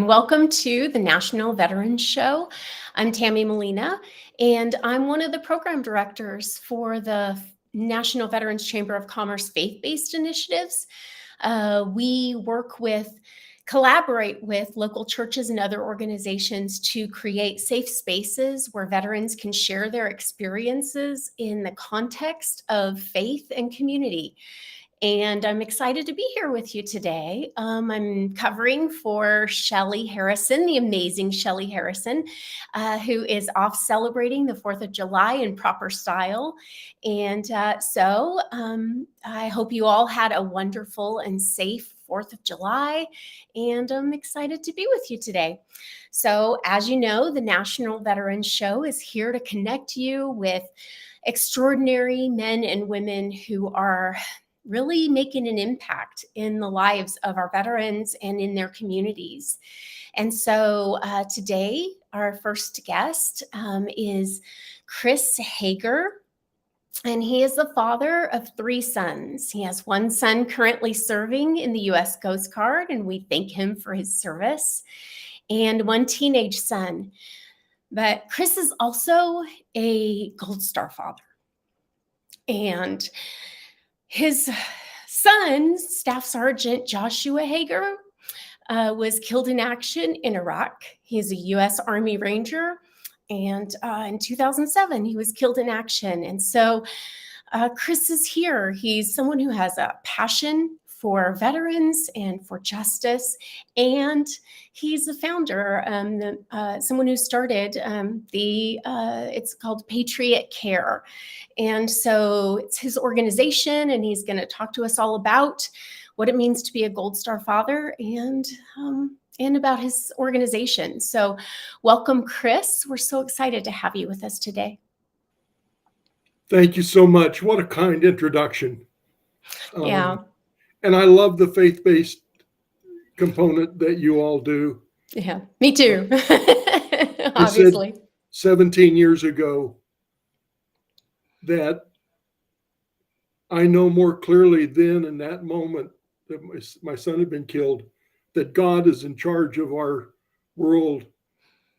and welcome to the National Veterans Show. I'm Tammy Molina, and I'm one of the program directors for the National Veterans Chamber of Commerce faith-based initiatives. We collaborate with local churches and other organizations to create safe spaces where veterans can share their experiences in the context of faith and community. And I'm excited to be here with you today. I'm covering for Shelly Harrison, the amazing Shelly Harrison, who is off celebrating the 4th of July in proper style. And so I hope you all had a wonderful and safe 4th of July, and I'm excited to be with you today. So as you know, the National Veterans Show is here to connect you with extraordinary men and women who are really making an impact in the lives of our veterans and in their communities. And so today, our first guest is Chris Hager, and he is the father of 3 sons. He has 1 son currently serving in the U.S. Coast Guard, and we thank him for his service, and 1 teenage son. But Chris is also a Gold Star father. And his son, Staff Sergeant Joshua Hager, was killed in action in Iraq. He's a U.S. Army Ranger, and in 2007, he was killed in action. And so Chris is here. He's someone who has a passion for veterans and for justice, and he's a founder, someone who started it's called Patriot Care. And so it's his organization, and he's going to talk to us all about what it means to be a Gold Star father and about his organization. So welcome, Chris. We're so excited to have you with us today. Thank you so much. What a kind introduction. Yeah. And I love the faith-based component that you all do. Yeah, me too. Obviously. You said 17 years ago that I know more clearly then in that moment that my son had been killed, that God is in charge of our world.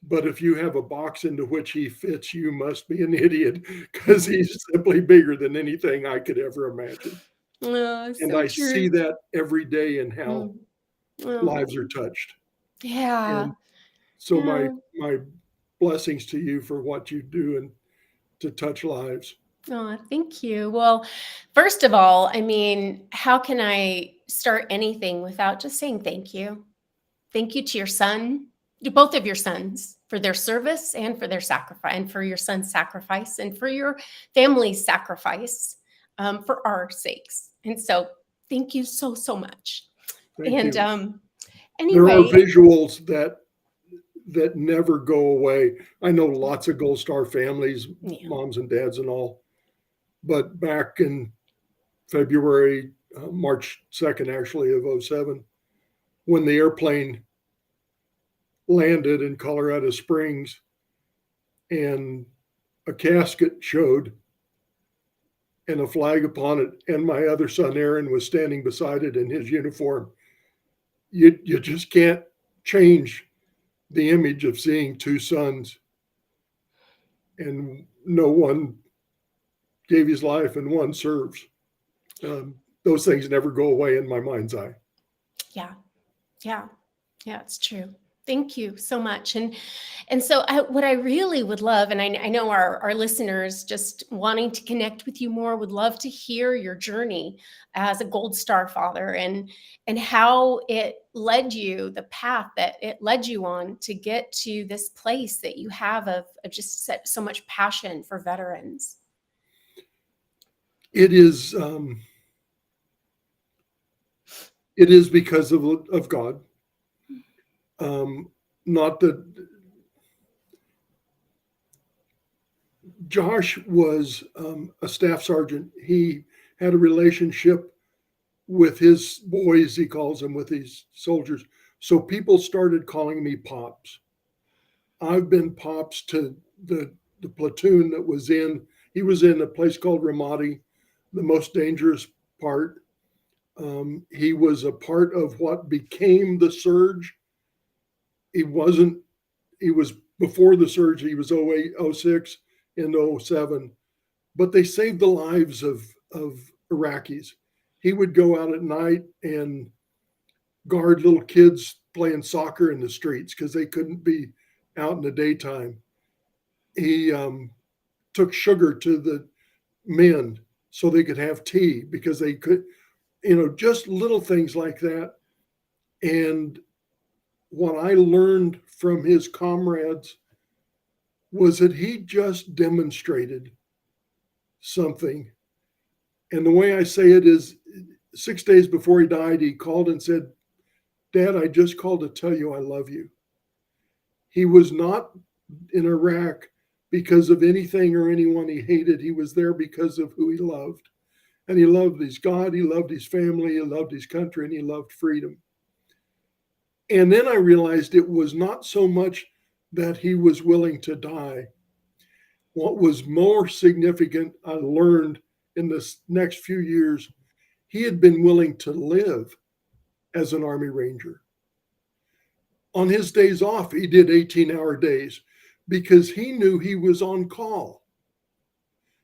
But if you have a box into which he fits, you must be an idiot, because he's simply bigger than anything I could ever imagine. And I see that every day in how lives are touched. Yeah. And so my blessings to you for what you do and to touch lives. Oh, thank you. Well, first of all, I mean, how can I start anything without just saying thank you? Thank you to your son, to both of your sons, for their service and for their sacrifice, and for your son's sacrifice, and for your family's sacrifice for our sakes. And so thank you so, so much. Thank you. Anyway, there are visuals that never go away. I know lots of Gold Star families, moms and dads and all. But back in February, March 2nd, actually, of 2007, when the airplane landed in Colorado Springs and a casket showed and a flag upon it, and my other son, Aaron, was standing beside it in his uniform, you just can't change the image of seeing 2 sons, and no one gave his life and one serves. Those things never go away in my mind's eye. Yeah, it's true. Thank you so much. And so what I really would love, and I know our listeners just wanting to connect with you more would love to hear your journey as a Gold Star father and how it led you, the path that it led you on to get to this place that you have of just so much passion for veterans. It is because of God. Not that Josh was a staff sergeant. He had a relationship with his boys, he calls them, with these soldiers. So people started calling me Pops. I've been Pops to the platoon that was he was in a place called Ramadi, the most dangerous part. He was a part of what became the surge he was before the surge, he was 08, 06, and 07, but they saved the lives of Iraqis. He would go out at night and guard little kids playing soccer in the streets because they couldn't be out in the daytime. He took sugar to the men so they could have tea because they could, just little things like that. And what I learned from his comrades was that he just demonstrated something. And the way I say it is 6 days before he died, he called and said, "Dad, I just called to tell you I love you." He was not in Iraq because of anything or anyone he hated. He was there because of who he loved. And he loved his God, he loved his family, he loved his country, and he loved freedom. And then I realized it was not so much that he was willing to die. What was more significant, I learned in this next few years, he had been willing to live as an Army Ranger. On his days off, he did 18-hour days because he knew he was on call.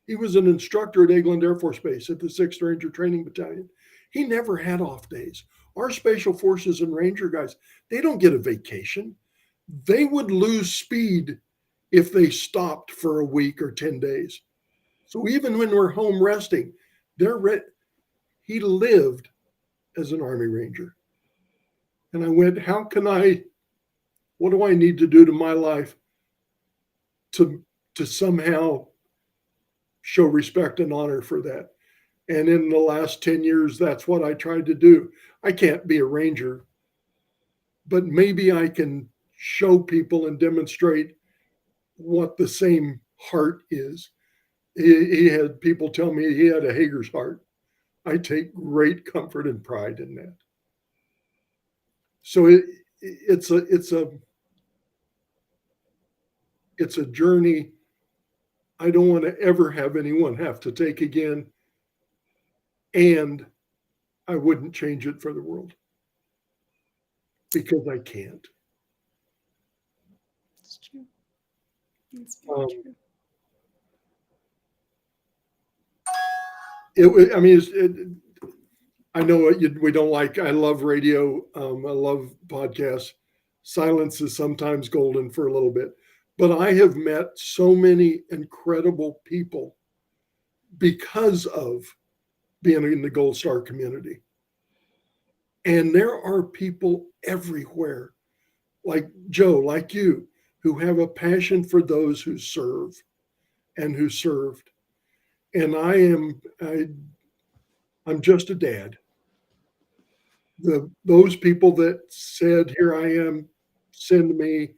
He was an instructor at Eglin Air Force Base at the 6th Ranger Training Battalion. He never had off days. Our Special Forces and Ranger guys, they don't get a vacation. They would lose speed if they stopped for a week or 10 days. So even when we're home resting, he lived as an Army Ranger. And I went, what do I need to do to my life to somehow show respect and honor for that? And in the last 10 years, that's what I tried to do. I can't be a ranger, but maybe I can show people and demonstrate what the same heart is. He had people tell me he had a Hager's heart. I take great comfort and pride in that. So it's a journey I don't want to ever have anyone have to take again. And I wouldn't change it for the world because I can't. It's true. It's very true. I know we don't like. I love radio. I love podcasts. Silence is sometimes golden for a little bit, but I have met so many incredible people because of being in the Gold Star community. And there are people everywhere, like Joe, like you, who have a passion for those who serve and who served. And I'm just a dad. Those people that said, "Here I am, send me,"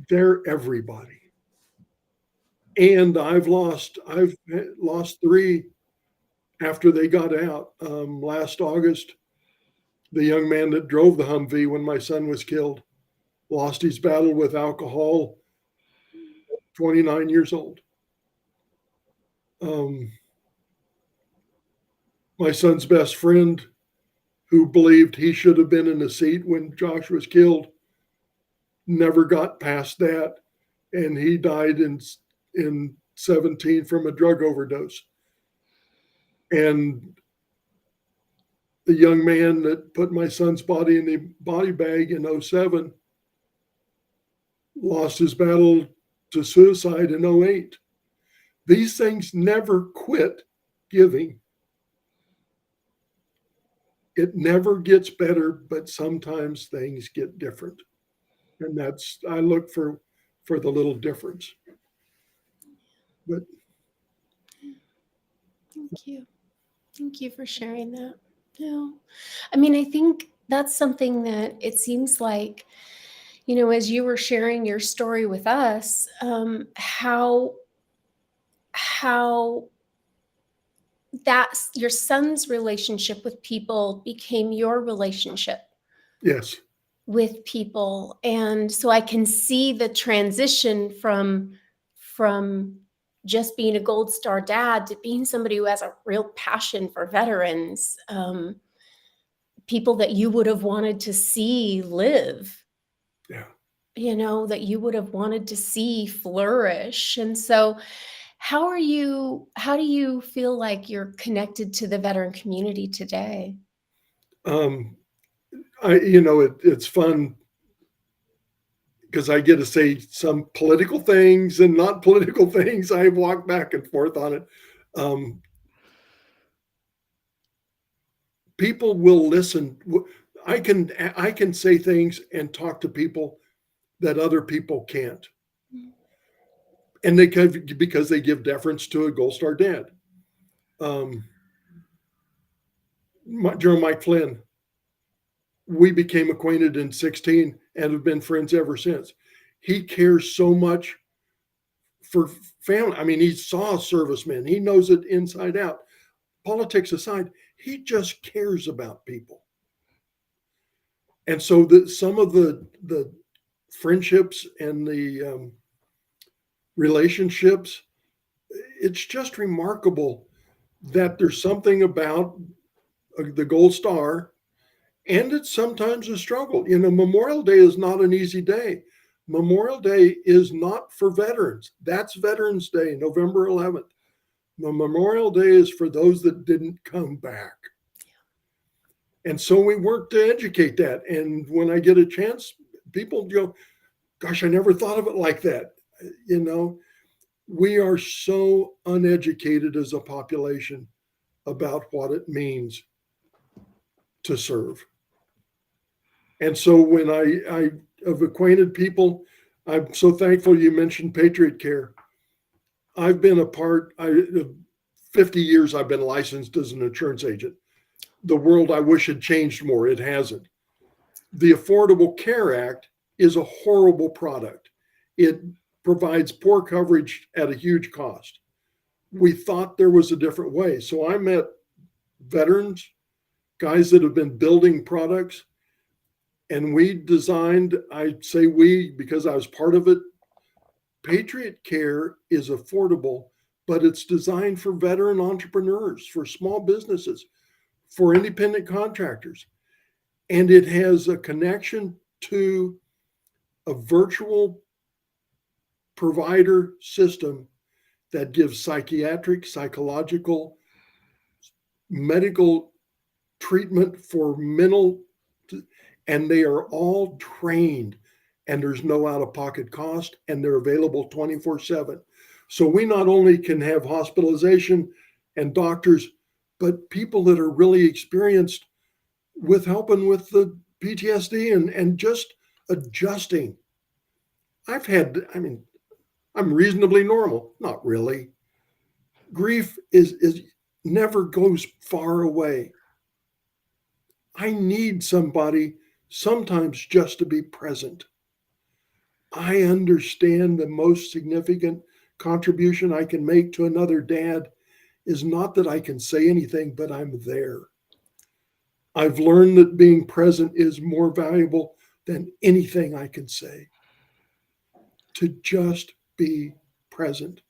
they're everybody. And I've lost 3 after they got out. Last August, the young man that drove the Humvee when my son was killed lost his battle with alcohol, 29 years old. My son's best friend, who believed he should have been in the seat when Josh was killed, never got past that, and he died in 17 from a drug overdose. And the young man that put my son's body in the body bag in 07 lost his battle to suicide in 08. These things never quit giving. It never gets better, but sometimes things get different. And I look for the little difference. But thank you. Thank you for sharing that. No, I mean, I think that's something that it seems like, as you were sharing your story with us, how that's your son's relationship with people became your relationship. Yes. With people. And so I can see the transition from just being a Gold Star dad to being somebody who has a real passion for veterans, people that you would have wanted to see live. Yeah. that you would have wanted to see flourish. And so how do you feel like you're connected to the veteran community today? Um, it's fun because I get to say some political things and not political things. I walk back and forth on it. Um, People will listen. I can say things and talk to people that other people can't, and they could because they give deference to a Gold Star dad. Um, General Mike Flynn, we became acquainted in 16 and have been friends ever since. He cares so much for family. I mean, he saw servicemen. He knows it inside out. Politics aside, he just cares about people. And so some of the friendships and the relationships, it's just remarkable that there's something about the Gold Star, and it's sometimes a struggle. Memorial Day is not an easy day. Memorial Day is not for veterans. That's Veterans Day, November 11th. The Memorial Day is for those that didn't come back. And so we work to educate that. And when I get a chance, people go, gosh, I never thought of it like that. We are so uneducated as a population about what it means to serve. And so when I have acquainted people, I'm so thankful you mentioned Patriot Care. I've been 50 years I've been licensed as an insurance agent. The world I wish had changed more. It hasn't. The Affordable Care Act is a horrible product. It provides poor coverage at a huge cost. We thought there was a different way. So I met veterans, guys that have been building products, and we designed, I say we because I was part of it. Patriot Care is affordable, but it's designed for veteran entrepreneurs, for small businesses, for independent contractors. And it has a connection to a virtual provider system that gives psychiatric, psychological, medical treatment for mental, and they are all trained, and there's no out-of-pocket cost, and they're available 24/7. So we not only can have hospitalization and doctors, but people that are really experienced with helping with the PTSD and just adjusting. I'm reasonably normal. Not really. Grief is never goes far away. I need somebody sometimes just to be present. I understand the most significant contribution I can make to another dad is not that I can say anything, but I'm there. I've learned that being present is more valuable than anything I can say. To just be present.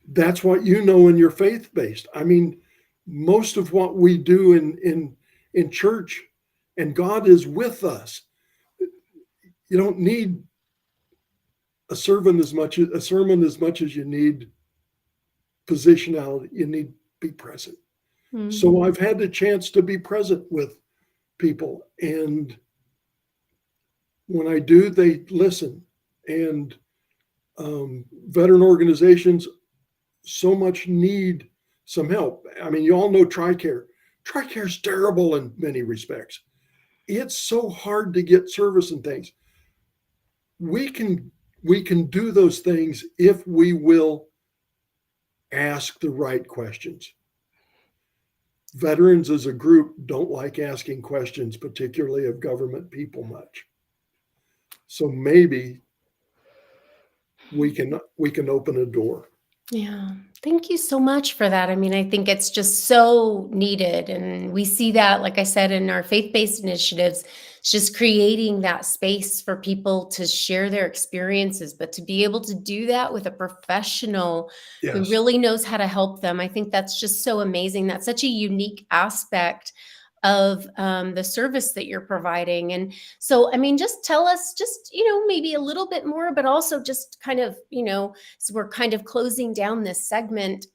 That's what in your faith-based. I mean, most of what we do in church, and God is with us. You don't need a sermon as much as you need positionality. You need to be present. Mm-hmm. So I've had the chance to be present with people, and when I do, they listen. And veteran organizations so much need some help. I mean, you all know TRICARE. TRICARE is terrible in many respects. It's so hard to get service and things. We can do those things if we will ask the right questions. Veterans as a group don't like asking questions, particularly of government people, much. So maybe we can open a door. Yeah. Thank you so much for that. I mean, I think it's just so needed. And we see that, like I said, in our faith-based initiatives, it's just creating that space for people to share their experiences, but to be able to do that with a professional who really knows how to help them. I think that's just so amazing. That's such a unique aspect of the service that you're providing. And so, I mean, just tell us just, maybe a little bit more, but also just kind of, so we're kind of closing down this segment.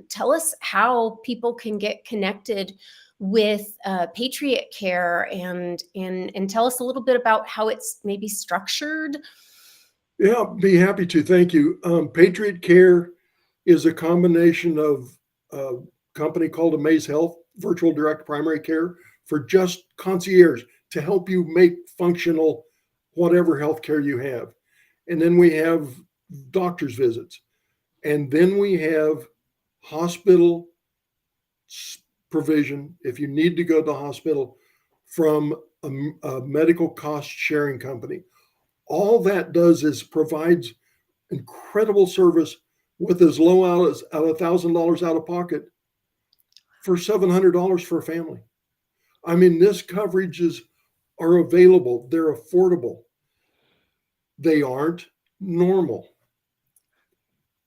Tell us how people can get connected with Patriot Care, and tell us a little bit about how it's maybe structured. Yeah, be happy to. Thank you. Patriot Care is a combination of a company called Amaze Health, virtual direct primary care for just concierge to help you make functional whatever healthcare you have. And then we have doctor's visits. And then we have hospital provision if you need to go to the hospital from a medical cost sharing company. All that does is provides incredible service with as low as $1,000 out of pocket for $700 for a family. I mean, this coverages are available. They're affordable. They aren't normal.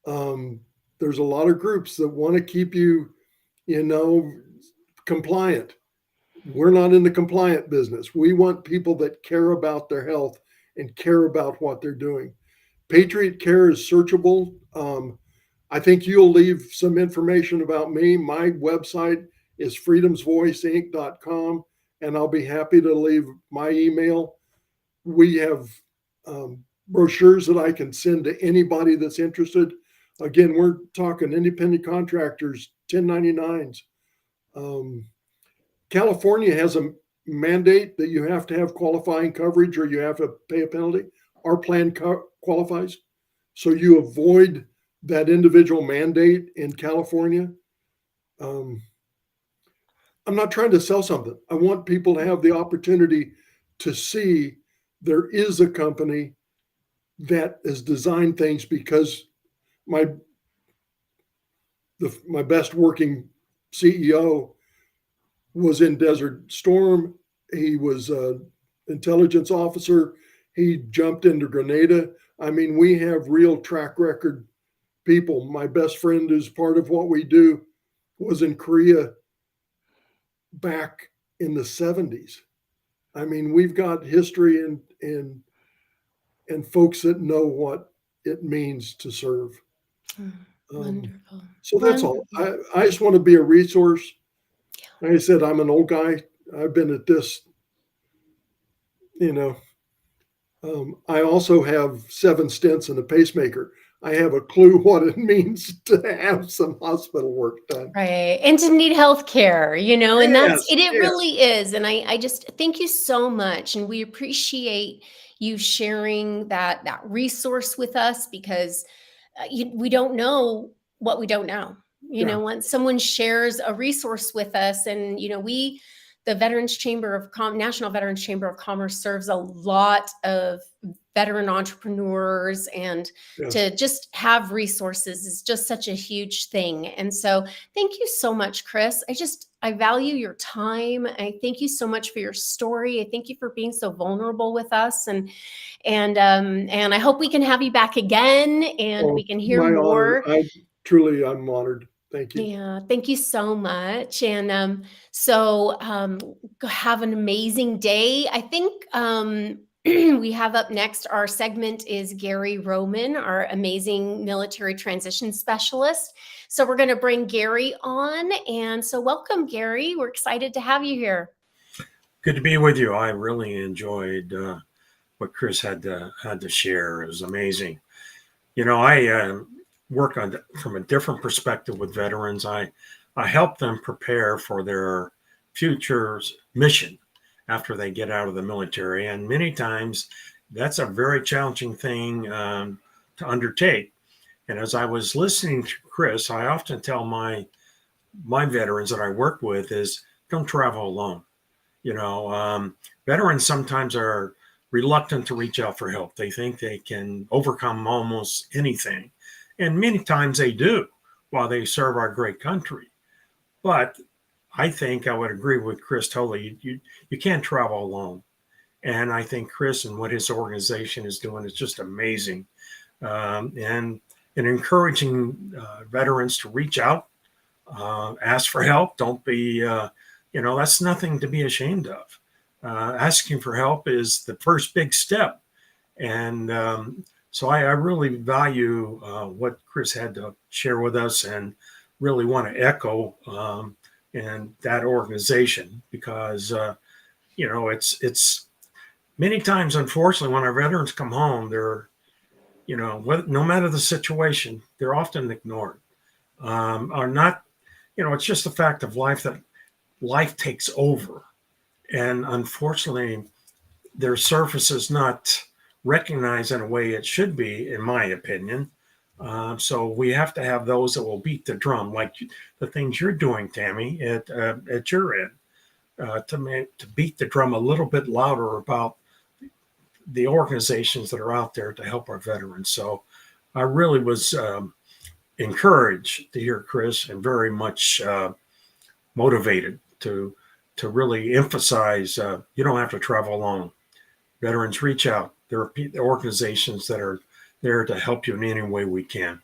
There's a lot of groups that want to keep you, compliant. We're not in the compliant business. We want people that care about their health and care about what they're doing. Patriot Care is searchable. I think you'll leave some information about me. My website is freedomsvoiceinc.com, and I'll be happy to leave my email. We have brochures that I can send to anybody that's interested. Again, we're talking independent contractors, 1099s. California has a mandate that you have to have qualifying coverage or you have to pay a penalty. Our plan qualifies. So you avoid that individual mandate in California. I'm not trying to sell something. I want people to have the opportunity to see there is a company that has designed things, because my best working CEO was in Desert Storm. He was an intelligence officer. He jumped into Grenada. I mean, we have real track record people. My best friend, who's part of what we do, was in Korea back in the 70s. I mean, we've got history and folks that know what it means to serve. Wonderful. So that's all. I just want to be a resource. Like I said, I'm an old guy. I've been at this, I also have 7 stents and a pacemaker. I have a clue what it means to have some hospital work done. Right. And to need health care, and Yes, it really is. And I just thank you so much. And we appreciate you sharing that resource with us, because we don't know what we don't know. Yeah. Once someone shares a resource with us, and, the National Veterans Chamber of Commerce serves a lot of veteran entrepreneurs, and Yes. to just have resources is just such a huge thing. And so thank you so much, Chris. I value your time. I thank you so much for your story. I thank you for being so vulnerable with us. And I hope we can have you back again, and we can hear my more. Honor. I'm honored. Thank you. Yeah, thank you so much. And so have an amazing day. I think we have up next, our segment is Gary Roman, our amazing military transition specialist. So we're going to bring Gary on. And so welcome, Gary. We're excited to have you here. Good to be with you. I really enjoyed what Chris had to share. It was amazing. I work from a different perspective with veterans. I help them prepare for their future mission after they get out of the military. And many times that's a very challenging thing to undertake. And as I was listening to Chris, I often tell my veterans that I work with is don't travel alone. Veterans sometimes are reluctant to reach out for help. They think they can overcome almost anything. And many times they do while they serve our great country. But I think I would agree with Chris totally. You can't travel alone. And I think Chris and what his organization is doing is just amazing. And encouraging veterans to reach out, ask for help. Don't be that's nothing to be ashamed of. Asking for help is the first big step. And so I really value what Chris had to share with us, and really want to echo in that organization, because it's many times, unfortunately, when our veterans come home, they're no matter the situation, they're often ignored, are not. It's just a fact of life that life takes over, and unfortunately, their surface is not recognized in a way it should be, in my opinion. So we have to have those that will beat the drum, like the things you're doing, Tammy, at your end, to beat the drum a little bit louder about the organizations that are out there to help our veterans. So I really was encouraged to hear Chris, and very much motivated to really emphasize you don't have to travel alone. Veterans, reach out. There are organizations that are there to help you in any way we can.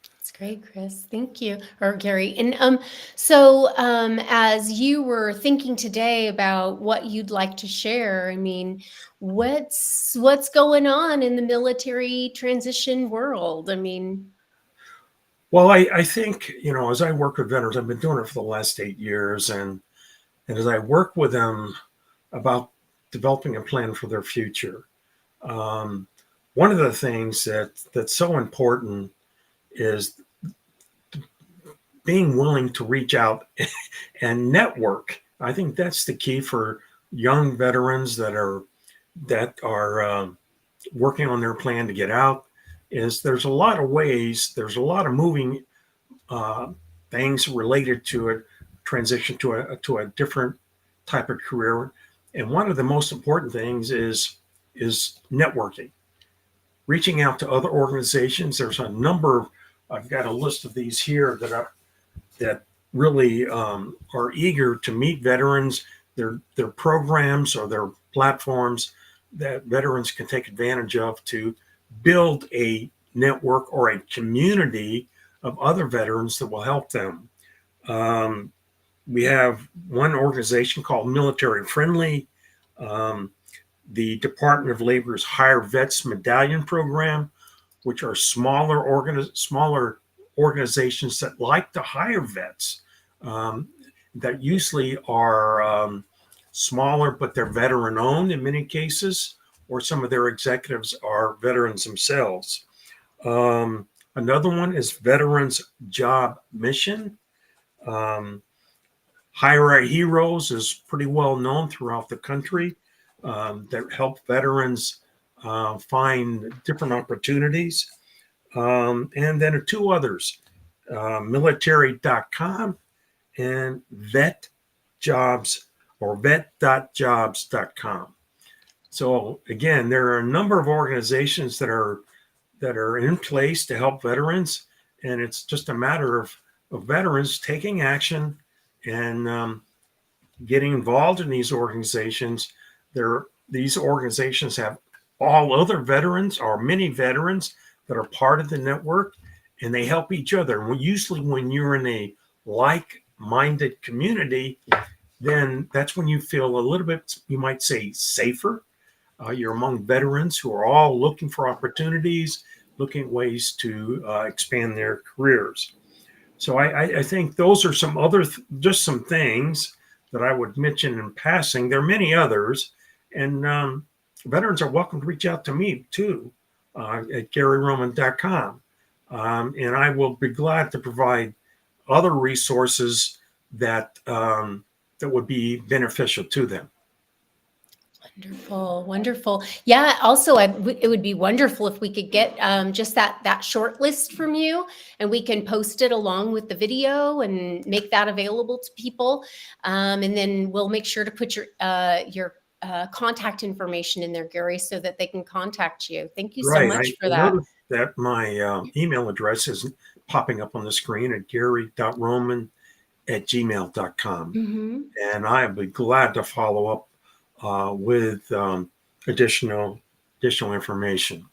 That's great, Chris. Thank you, or Gary. And so as you were thinking today about what you'd like to share, I mean, what's going on in the military transition world? I mean, well, I think, as I work with veterans, I've been doing it for the last 8 years, and as I work with them about developing a plan for their future, one of the things that's so important is being willing to reach out and network. I think that's the key for young veterans that are working on their plan to get out. Is there's a lot of ways, there's a lot of moving things related to a transition to a different type of career, and one of the most important things is networking, reaching out to other organizations. There's a number. I've got a list of these here that really are eager to meet veterans. Their programs or their platforms that veterans can take advantage of to build a network or a community of other veterans that will help them. We have one organization called Military Friendly, the Department of Labor's Hire Vets Medallion Program, which are smaller organizations that like to hire vets, that usually are smaller, but they're veteran owned in many cases, or some of their executives are veterans themselves. Another one is Veterans Job Mission. Hire Our Heroes is pretty well known throughout the country, that help veterans find different opportunities. And then two others, military.com and vet.jobs.com. So again, there are a number of organizations that are in place to help veterans, and it's just a matter of veterans taking action and getting involved in these organizations. These organizations have all other veterans or many veterans that are part of the network, and they help each other. And usually when you're in a like-minded community, then that's when you feel a little bit, you might say, safer. You're among veterans who are all looking for opportunities, looking at ways to expand their careers. So I think those are some other, just some things that I would mention in passing. There are many others, and veterans are welcome to reach out to me too at GaryRoman.com. And I will be glad to provide other resources that would be beneficial to them. Wonderful, wonderful. Yeah. Also, it would be wonderful if we could get just that short list from you, and we can post it along with the video and make that available to people. And then we'll make sure to put your contact information in there, Gary, so that they can contact you. Thank you so much for that. Noticed that my email address is popping up on the screen at gary.roman@gmail.com. Mm-hmm. And I'll be glad to follow up with additional information.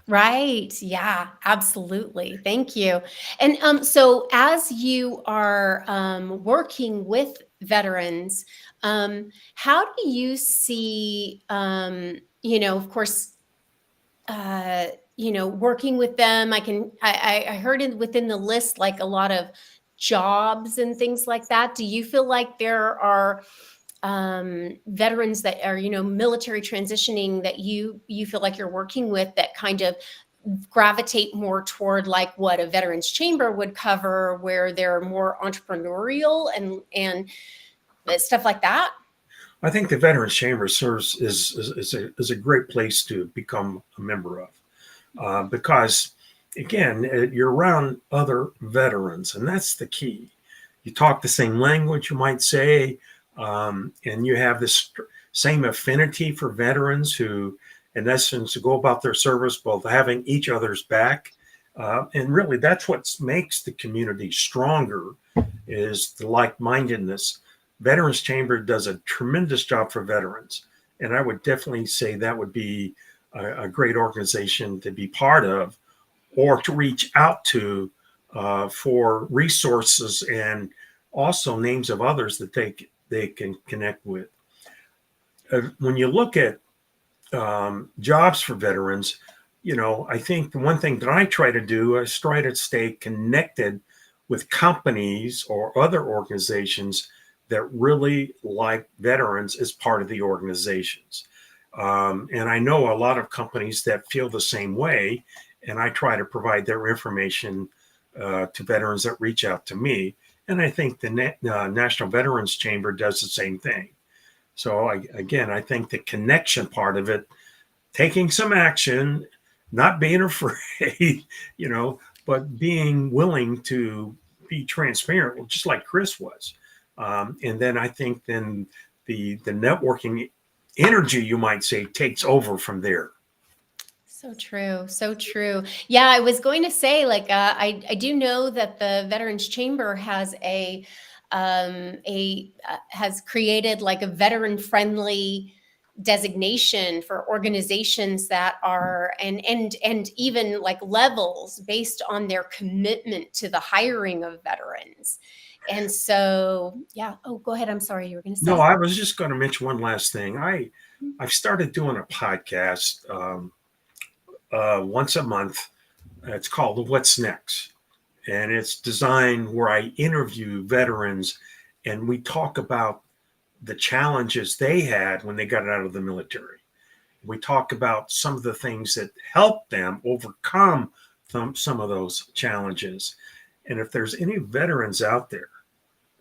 Right. Yeah, absolutely. Thank you. And so as you are working with veterans, how do you see, of course, uh, working with them? I heard within the list, like a lot of jobs and things like that. Do you feel like there are veterans that are, military transitioning that you feel like you're working with that kind of gravitate more toward like what a veterans chamber would cover, where they're more entrepreneurial and stuff like that? I think the Veterans Chamber serves is a great place to become a member of, because again, you're around other veterans, and that's the key. You talk the same language, you might say, and you have this same affinity for veterans who, in essence, go about their service both having each other's back. And really, that's what makes the community stronger, is the like-mindedness. Veterans Chamber does a tremendous job for veterans, and I would definitely say that would be a great organization to be part of, or to reach out to for resources and also names of others that they can connect with. When you look at jobs for veterans, I think the one thing that I try to do is try to stay connected with companies or other organizations that really like veterans as part of the organizations. And I know a lot of companies that feel the same way, and I try to provide their information to veterans that reach out to me. And I think the National Veterans Chamber does the same thing. So I think the connection part of it, taking some action, not being afraid, but being willing to be transparent, just like Chris was. And then I think then the networking energy, you might say, takes over from there. So true. So true. Yeah, I was going to say, like, I do know that the Veterans Chamber has has created like a veteran friendly designation for organizations that are and even like levels based on their commitment to the hiring of veterans. And so, yeah. Oh, go ahead. I'm sorry. You were going to No, say. I was just going to mention one last thing. I've started doing a podcast once a month. It's called What's Next, and it's designed where I interview veterans and we talk about the challenges they had when they got out of the military. We talk about some of the things that helped them overcome some of those challenges. And if there's any veterans out there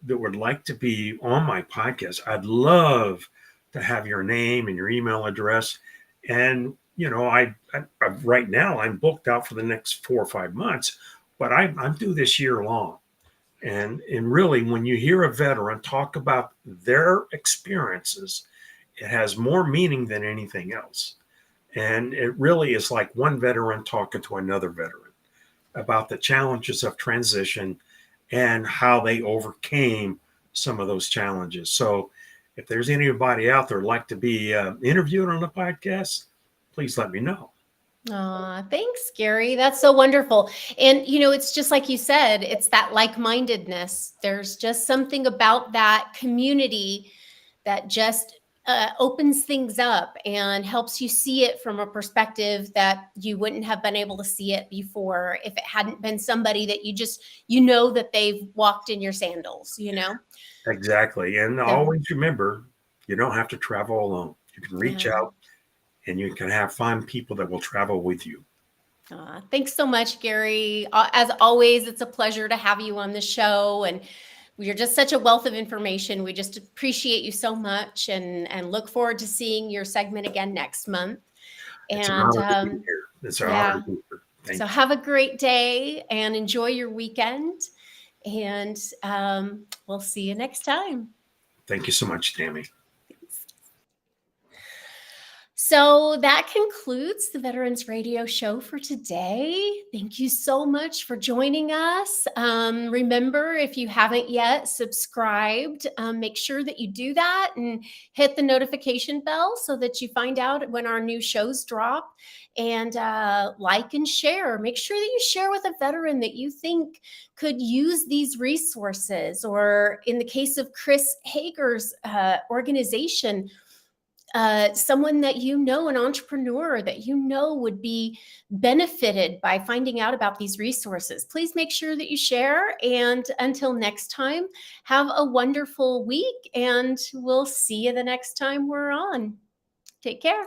that would like to be on my podcast, I'd love to have your name and your email address. And I right now I'm booked out for the next 4 or 5 months, but I'm due this year long. And really, when you hear a veteran talk about their experiences, it has more meaning than anything else. And it really is like one veteran talking to another veteran about the challenges of transition and how they overcame some of those challenges. So if there's anybody out there like to be interviewed on the podcast, please let me know. Thanks, Gary. That's so wonderful. And, it's just like you said, it's that like-mindedness. There's just something about that community that just opens things up and helps you see it from a perspective that you wouldn't have been able to see it before if it hadn't been somebody that that they've walked in your sandals. Exactly. And So, always remember, you don't have to travel alone. You can reach yeah. out and you can find people that will travel with you. Thanks so much, Gary. As always, it's a pleasure to have you on the show, and you're just such a wealth of information. We just appreciate you so much, and look forward to seeing your segment again next month. It's an And honor to be here. It's an honor to be here. Thank you. have a great day and enjoy your weekend. And we'll see you next time. Thank you so much, Tammy. So that concludes the Veterans Radio Show for today. Thank you so much for joining us. Remember, if you haven't yet subscribed, make sure that you do that and hit the notification bell so that you find out when our new shows drop. And like and share. Make sure that you share with a veteran that you think could use these resources, or in the case of Chris Hager's organization, someone that you know, an entrepreneur that you know would be benefited by finding out about these resources. Please make sure that you share. And until next time, have a wonderful week, and we'll see you the next time we're on. Take care.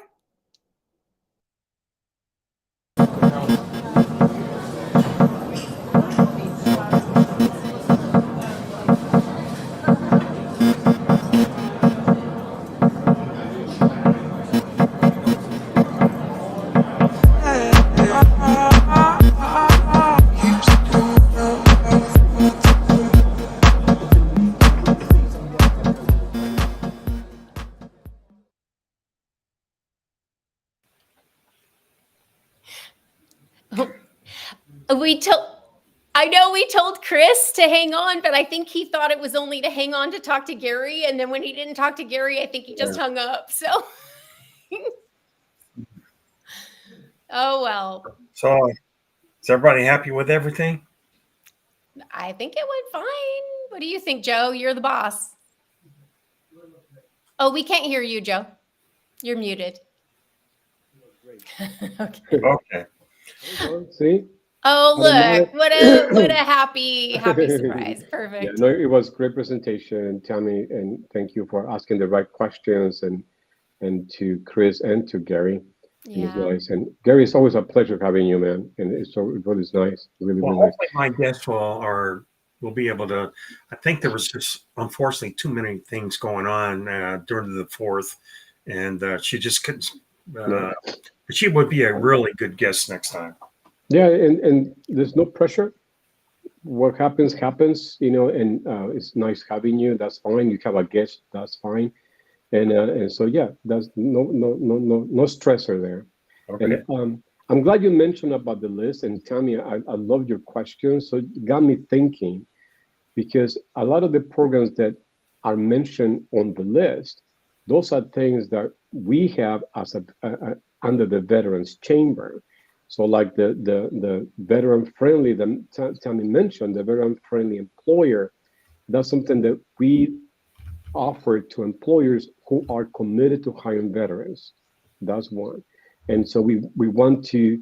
We told Chris to hang on, but I think he thought it was only to hang on to talk to Gary. And then when he didn't talk to Gary, I think he just hung up. So, oh, well. So is everybody happy with everything? I think it went fine. What do you think, Joe? You're the boss. Oh, we can't hear you, Joe. You're muted. Okay. See? Oh, look, what a happy surprise. Perfect. Yeah, no, it was great presentation, Tammy, and thank you for asking the right questions, and to Chris and to Gary. Yeah. It was nice. And Gary, it's always a pleasure having you, man. And it was nice. Really, Well, really hopefully my guests will be able to. I think there was just unfortunately too many things going on during the 4th, and she just couldn't. But she would be a really good guest next time. Yeah, and there's no pressure. What happens, and it's nice having you. That's fine. You have a guest, that's fine. And so yeah, that's no stressor there. Okay. And I'm glad you mentioned about the list. And Tammy, I love your questions. So it got me thinking, because a lot of the programs that are mentioned on the list, those are things that we have as under the Veterans Chamber. So like the veteran friendly, Tammy mentioned, the veteran friendly employer, that's something that we offer to employers who are committed to hiring veterans. That's one. And so we want to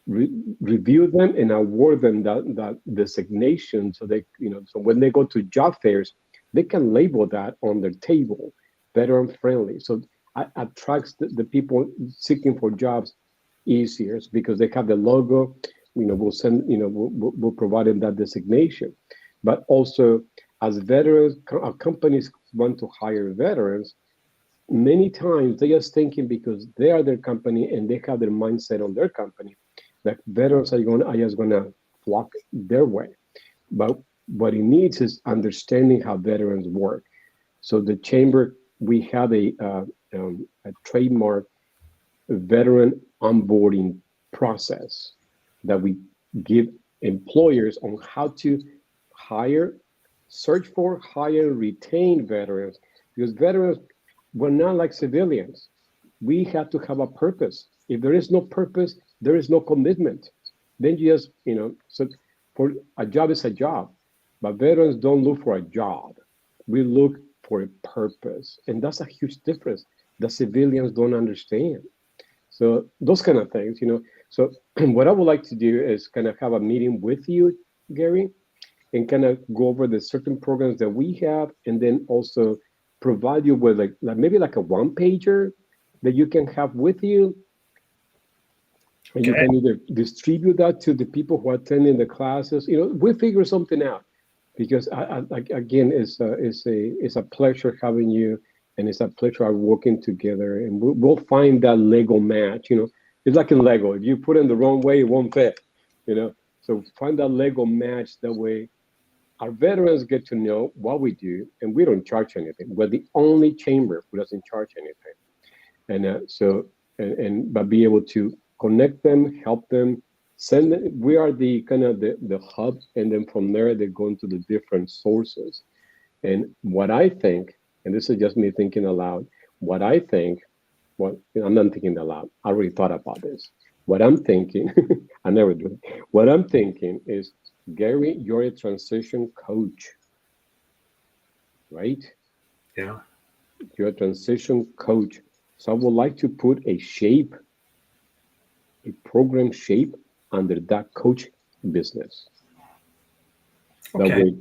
review them and award them that designation, so they, so when they go to job fairs, they can label that on their table, veteran friendly. So it attracts the people seeking for jobs easier, because they have the logo. We'll send, we'll provide them that designation. But also, as veterans, companies want to hire veterans, many times they're just thinking, because they are their company and they have their mindset on their company, that veterans are just going to flock their way. But what it needs is understanding how veterans work. So the chamber, we have a trademark veteran onboarding process that we give employers on how to hire, search for, hire, retain veterans. Because veterans, we're not like civilians. We have to have a purpose. If there is no purpose, there is no commitment. Then you just, so for a job is a job, but veterans don't look for a job. We look for a purpose. And that's a huge difference that civilians don't understand. So those kind of things, So what I would like to do is kind of have a meeting with you, Gary, and kind of go over the certain programs that we have, and then also provide you with like maybe like a one-pager that you can have with you. And you can either distribute that to the people who are attending the classes. We'll figure something out, because again, it's a pleasure having you. And it's a pleasure working together, and we'll find that Lego match. It's like in Lego. If you put it in the wrong way, it won't fit. So find that Lego match. That way, our veterans get to know what we do, and we don't charge anything. We're the only chamber who doesn't charge anything. But be able to connect them, help them, send them. We are the kind of the hub, and then from there they go into the different sources. And what I think, and this is just me thinking aloud, what I think, I'm not thinking aloud. I already thought about this. What I'm thinking, I never do. What I'm thinking is, Gary, you're a transition coach, right? Yeah. You're a transition coach. So I would like to put a program shape under that coach business. Okay. That way,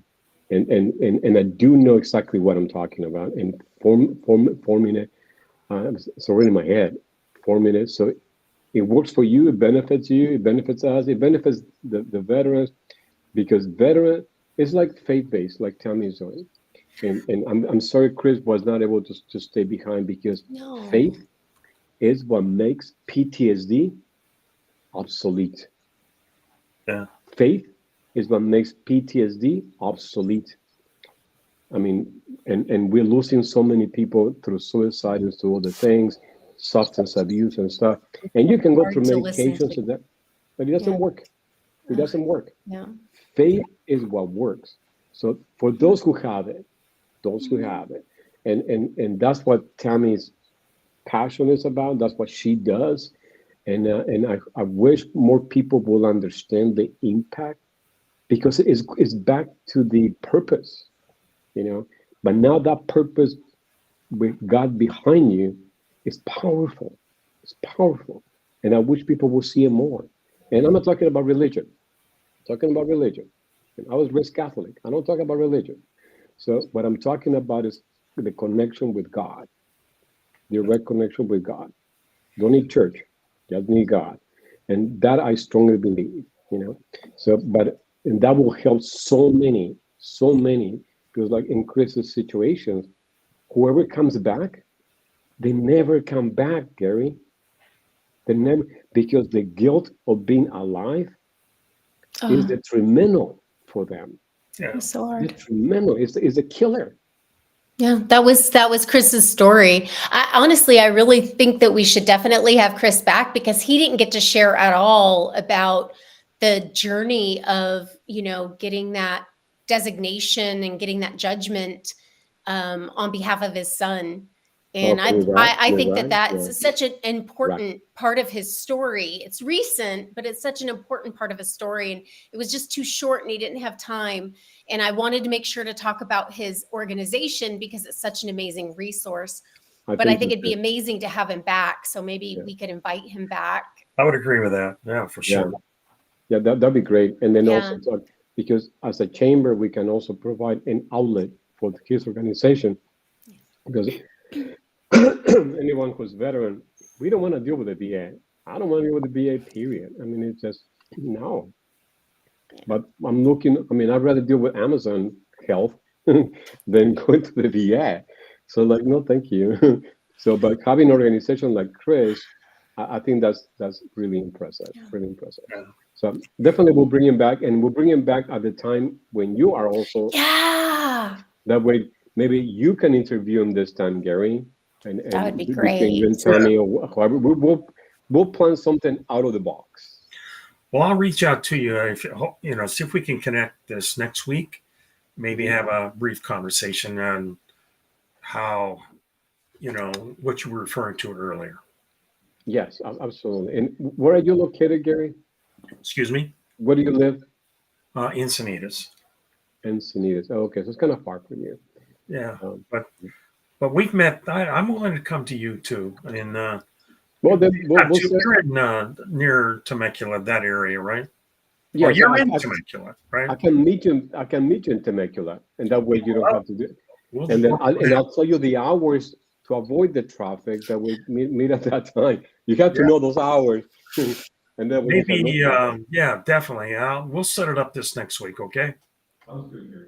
and I do know exactly what I'm talking about. And forming it, it's already in my head. Forming it so it works for you, it benefits us, it benefits the veterans, because veteran is like faith-based, like Tammy is doing. And I'm sorry Chris was not able to stay behind, because faith is what makes PTSD obsolete. Yeah. Faith is what makes PTSD obsolete. I mean, and we're losing so many people through suicide and through other things, substance abuse and stuff. And you can go through medications and that, but it doesn't work. It doesn't work. Yeah. Faith is what works. So for those who have it, and that's what Tammy's passion is about. That's what she does. And I wish more people will understand the impact, because it's back to the purpose, But now that purpose with God behind you is powerful. It's powerful. And I wish people will see it more. And I'm not talking about religion. I'm talking about religion. And I was raised Catholic. I don't talk about religion. So what I'm talking about is the connection with God, direct connection with God. Don't need church, just need God. And that I strongly believe, So, and that will help so many, because like in Chris's situations, whoever comes back, they never come back, Gary. They never, because the guilt of being alive is detrimental for them. Yeah. So hard. Detrimental is a killer. Yeah, that was Chris's story. I really think that we should definitely have Chris back, because he didn't get to share at all about the journey of, getting that designation and getting that judgment on behalf of his son. And I think that's such an important part of his story. It's recent, but it's such an important part of his story. And it was just too short, and he didn't have time. And I wanted to make sure to talk about his organization, because it's such an amazing resource. But I think it'd be amazing to have him back. So maybe we could invite him back. I would agree with that. Yeah, for sure. Yeah, that'd be great. And then also talk, because as a chamber, we can also provide an outlet for his organization. Because anyone who's veteran, we don't want to deal with the VA. I don't want to deal with the VA, period. I mean, it's just, no. But I'd rather deal with Amazon Health than going to the VA. So like, no, thank you. So, but having an organization like Chris, I think that's really impressive, really impressive. Yeah. So definitely we'll bring him back, and we'll bring him back at the time when you are also. Yeah. That way, maybe you can interview him this time, Gary. And that would be great. You and Tammy or whoever, we'll plan something out of the box. Well, I'll reach out to you see if we can connect this next week. Maybe have a brief conversation on how, what you were referring to earlier. Yes, absolutely. And where are you located, Gary? Excuse me? Where do you live? Encinitas. Encinitas. Oh, okay, so it's kind of far from you. Yeah, but we've met. I'm willing to come to you too. And we'll you're in near Temecula, that area, right? Yeah, you're in Temecula, right? I can meet you in Temecula, and that way you don't have to do it. And then I'll tell you the hours to avoid the traffic that we meet at that time. You have to know those hours. And then maybe, definitely. We'll set it up this next week, okay?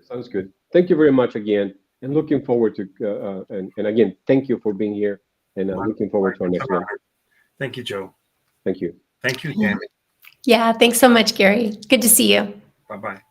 Sounds good. Thank you very much again, and looking forward to. And again, thank you for being here, and looking forward to our next one. Thank you, Joe. Thank you. Thank you, Tammy. Yeah, thanks so much, Gary. Good to see you. Bye-bye.